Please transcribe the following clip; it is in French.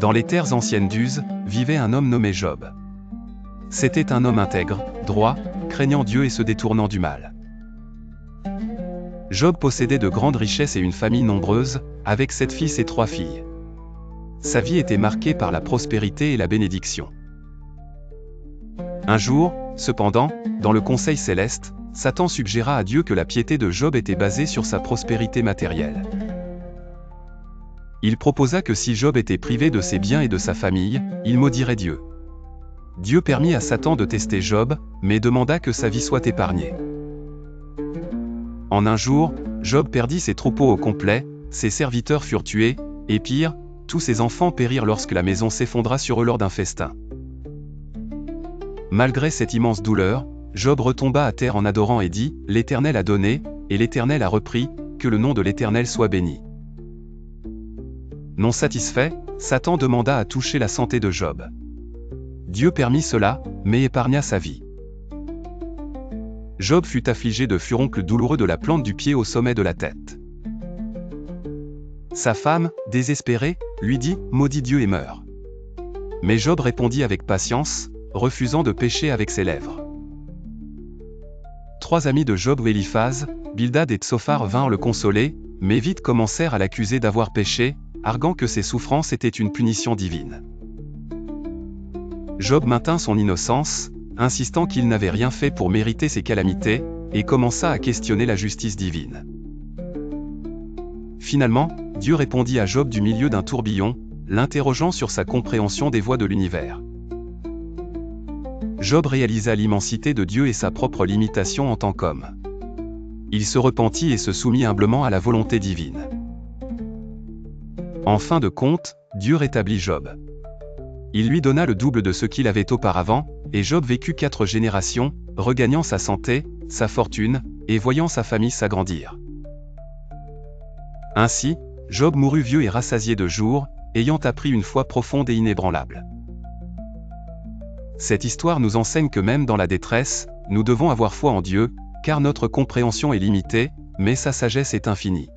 Dans les terres anciennes d'Uz, vivait un homme nommé Job. C'était un homme intègre, droit, craignant Dieu et se détournant du mal. Job possédait de grandes richesses et une famille nombreuse, avec 7 fils et 3 filles. Sa vie était marquée par la prospérité et la bénédiction. Un jour, cependant, dans le conseil céleste, Satan suggéra à Dieu que la piété de Job était basée sur sa prospérité matérielle. Il proposa que si Job était privé de ses biens et de sa famille, il maudirait Dieu. Dieu permit à Satan de tester Job, mais demanda que sa vie soit épargnée. En un jour, Job perdit ses troupeaux au complet, ses serviteurs furent tués, et pire, tous ses enfants périrent lorsque la maison s'effondra sur eux lors d'un festin. Malgré cette immense douleur, Job retomba à terre en adorant et dit « L'Éternel a donné, et l'Éternel a repris, que le nom de l'Éternel soit béni. » Non satisfait, Satan demanda à toucher la santé de Job. Dieu permit cela, mais épargna sa vie. Job fut affligé de furoncles douloureux de la plante du pied au sommet de la tête. Sa femme, désespérée, lui dit « Maudis Dieu et meurs. » Mais Job répondit avec patience, refusant de pécher avec ses lèvres. 3 amis de Job, Éliphaz, Bildad et Tsophar vinrent le consoler, mais vite commencèrent à l'accuser d'avoir péché, arguant que ses souffrances étaient une punition divine. Job maintint son innocence, insistant qu'il n'avait rien fait pour mériter ces calamités, et commença à questionner la justice divine. Finalement, Dieu répondit à Job du milieu d'un tourbillon, l'interrogeant sur sa compréhension des voies de l'univers. Job réalisa l'immensité de Dieu et sa propre limitation en tant qu'homme. Il se repentit et se soumit humblement à la volonté divine. En fin de compte, Dieu rétablit Job. Il lui donna le double de ce qu'il avait auparavant, et Job vécut 4 générations, regagnant sa santé, sa fortune, et voyant sa famille s'agrandir. Ainsi, Job mourut vieux et rassasié de jours, ayant appris une foi profonde et inébranlable. Cette histoire nous enseigne que même dans la détresse, nous devons avoir foi en Dieu, car notre compréhension est limitée, mais sa sagesse est infinie.